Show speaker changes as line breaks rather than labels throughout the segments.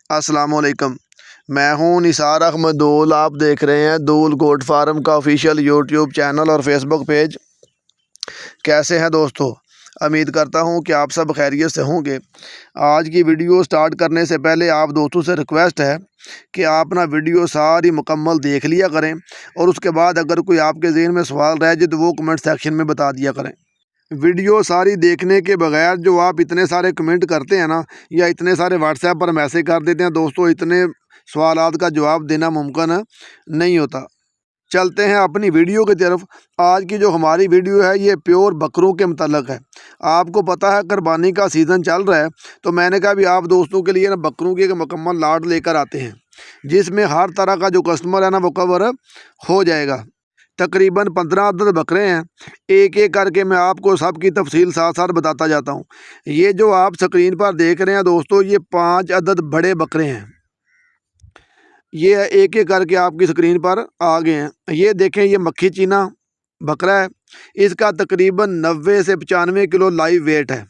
अस्सलामुअलैकुम। मैं हूं निसार अहमद दूल। आप देख रहे हैं दूल गोट फार्म का ऑफिशियल यूट्यूब चैनल और फेसबुक पेज। कैसे हैं दोस्तों? उम्मीद करता हूं कि आप सब खैरियत से होंगे। आज की वीडियो स्टार्ट करने से पहले आप दोस्तों से रिक्वेस्ट है कि आप ना वीडियो सारी मुकम्मल देख लिया करें और उसके बाद अगर कोई आपके ज़हन में सवाल रह जाए तो वो कमेंट सेक्शन में बता दिया करें। वीडियो सारी देखने के बगैर जो आप इतने सारे कमेंट करते हैं ना, या इतने सारे व्हाट्सएप पर मैसेज कर देते हैं दोस्तों, इतने सवालात का जवाब देना मुमकिन नहीं होता। चलते हैं अपनी वीडियो की तरफ। आज की जो हमारी वीडियो है ये प्योर बकरों के मतलब है। आपको पता है कुर्बानी का सीज़न चल रहा है, तो मैंने कहा भी आप दोस्तों के लिए ना बकरों की एक मुकम्मल लाट लेकर आते हैं जिसमें हर तरह का जो कस्टमर है ना वो कवर हो जाएगा। तकरीबन 15 अदद बकरे हैं। एक एक करके मैं आपको सबकी तफसील साथ साथ बताता जाता हूँ। ये जो आप स्क्रीन पर देख रहे हैं दोस्तों, ये 5 अदद बड़े बकरे हैं। ये एक एक करके आपकी स्क्रीन पर आ गए हैं। ये देखें, ये मक्खी चीना बकरा है। इसका तकरीबन 90 से 95 किलो लाइव वेट है।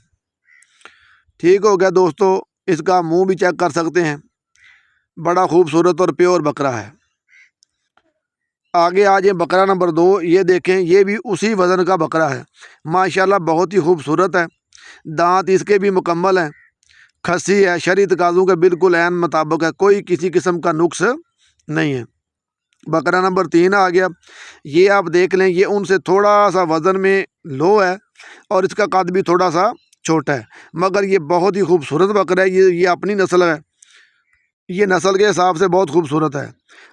ठीक हो गया दोस्तों। इसका मुंह भी चेक कर सकते हैं। बड़ा खूबसूरत और प्योर बकरा है। आगे आ जाए बकरा नंबर 2। ये देखें, ये भी उसी वज़न का बकरा है। माशाल्लाह बहुत ही खूबसूरत है। दांत इसके भी मुकम्मल हैं। खस्सी है, शरीय तकाज़ों के बिल्कुल ऐन मुताबिक है। कोई किसी किस्म का नुक्स नहीं है। बकरा नंबर 3 आ गया। ये आप देख लें, ये उनसे थोड़ा सा वज़न में लो है और इसका कद भी थोड़ा सा छोटा है, मगर ये बहुत ही खूबसूरत बकरा है। ये अपनी नस्ल है। ये नस्ल के हिसाब से बहुत खूबसूरत है।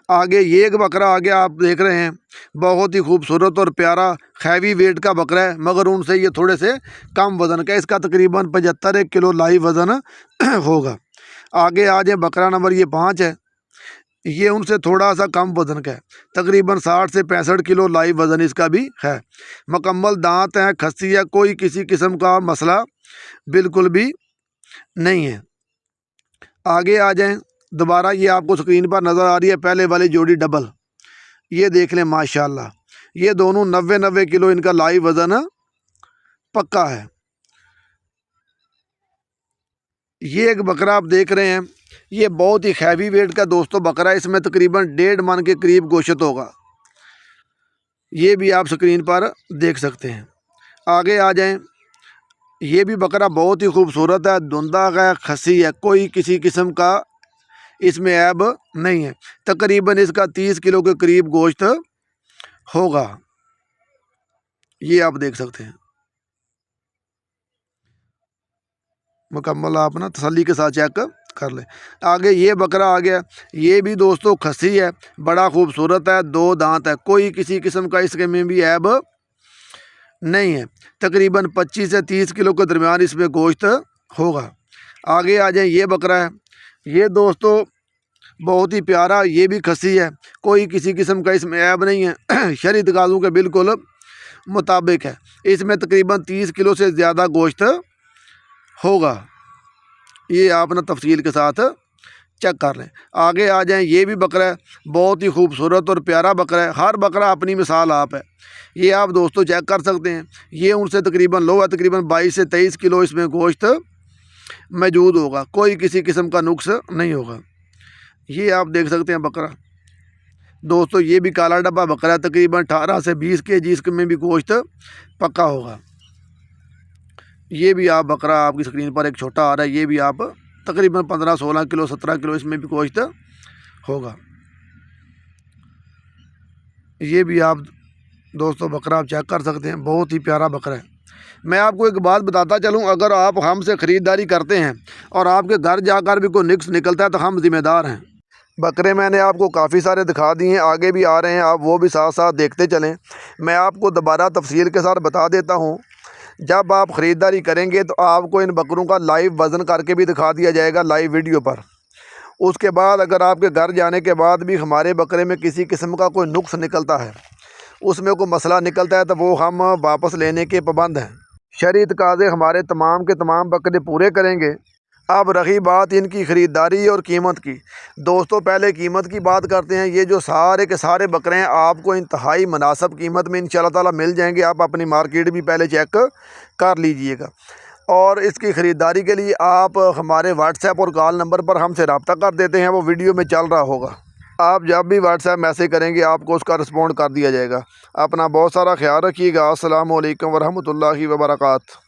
आगे ये एक बकरा आ गया, आप देख रहे हैं। बहुत ही खूबसूरत और प्यारा हैवी वेट का बकरा है, मगर उनसे ये थोड़े से कम वज़न का। इसका तकरीबन 75 किलो लाइव वज़न होगा। आगे आ जाए बकरा नंबर ये 5 है। ये उनसे थोड़ा सा कम वज़न का है। तकरीबन 60 से 65 किलो लाइव वज़न इसका भी है। मुकम्मल दांत हैं, खस्सी है, कोई किसी किस्म का मसला बिल्कुल भी नहीं है। आगे आ जाएं। दोबारा ये आपको स्क्रीन पर नज़र आ रही है पहले वाली जोड़ी डबल। ये देख लें माशाल्लाह, ये दोनों 90 किलो इनका लाइव वज़न पक्का है। ये एक बकरा आप देख रहे हैं, ये बहुत ही हैवी वेट का दोस्तों बकरा है। इसमें तकरीबन 1.5 मन के करीब गोश्त होगा। ये भी आप स्क्रीन पर देख सकते हैं। आगे आ जाएं। ये भी बकरा बहुत ही खूबसूरत है, धुंधा है, खस्सी है, कोई किसी किस्म का इसमें ऐब नहीं है। तकरीबन इसका 30 किलो के करीब गोश्त होगा। ये आप देख सकते हैं। मुकम्मल आप ना तसल्ली के साथ चेक कर लें। आगे ये बकरा आ गया। ये भी दोस्तों खस्सी है, बड़ा खूबसूरत है, 2 दांत है, कोई किसी किस्म का इसके में भी ऐब नहीं है। तकरीबन 25 से 30 किलो के दरमियान इसमें गोश्त होगा। आगे आ जाए, ये बकरा है। ये दोस्तों बहुत ही प्यारा, ये भी खस्सी है, कोई किसी किस्म का इसमें ऐब नहीं है। शरीय तकाज़ों के बिल्कुल मुताबिक है। इसमें तकरीबन 30 किलो से ज़्यादा गोश्त होगा। ये आप ना तफसील के साथ चेक कर लें। आगे आ जाएं। ये भी बकरा है, बहुत ही खूबसूरत और प्यारा बकरा है। हर बकरा अपनी मिसाल आप है। ये आप दोस्तों चेक कर सकते हैं। ये उनसे तकरीबन लो है, तकरीबन 22 से 23 किलो इसमें गोश्त मौजूद होगा। कोई किसी किस्म का नुक्स नहीं होगा। ये आप देख सकते हैं बकरा दोस्तों। ये भी काला डब्बा बकरा है, तकरीबन 18 से 20 केजी इसमें भी गोश्त पक्का होगा। ये भी आप बकरा आपकी स्क्रीन पर एक छोटा आ रहा है। ये भी आप तकरीबन 15-16 किलो 17 किलो इसमें भी गोश्त होगा। ये भी आप दोस्तों बकरा आप चेक कर सकते हैं, बहुत ही प्यारा बकरा है। मैं आपको एक बात बताता चलूँ, अगर आप हमसे ख़रीदारी करते हैं और आपके घर जाकर भी कोई नुक्स निकलता है तो हम ज़िम्मेदार हैं। बकरे मैंने आपको काफ़ी सारे दिखा दिए हैं, आगे भी आ रहे हैं, आप वो भी साथ साथ देखते चलें। मैं आपको दोबारा तफसील के साथ बता देता हूँ। जब आप ख़रीदारी करेंगे तो आपको इन बकरों का लाइव वज़न करके भी दिखा दिया जाएगा लाइव वीडियो पर। उसके बाद अगर आपके घर जाने के बाद भी हमारे बकरे में किसी किस्म का कोई नुक्स निकलता है, उसमें कोई मसला निकलता है, तो वो हम वापस लेने के पाबंद हैं। शरई तकाज़े हमारे तमाम के तमाम बकरे पूरे करेंगे। अब रही बात इनकी ख़रीदारी और कीमत की। दोस्तों पहले कीमत की बात करते हैं। ये जो सारे के सारे बकरे हैं आपको इंतहाई मुनासिब कीमत में इंशाअल्लाह ताला मिल जाएंगे। आप अपनी मार्केट भी पहले चेक कर लीजिएगा। और इसकी ख़रीदारी के लिए आप हमारे व्हाट्सएप और कॉल नंबर पर हमसे रब्ता कर देते हैं, वो वीडियो में चल रहा होगा। आप जब भी व्हाट्सएप मैसेज करेंगे आपको उसका रिस्पॉन्ड कर दिया जाएगा। अपना बहुत सारा ख्याल रखिएगा। अस्सलामु अलैकुम वरहमतुल्लाहि वबरकातुहू।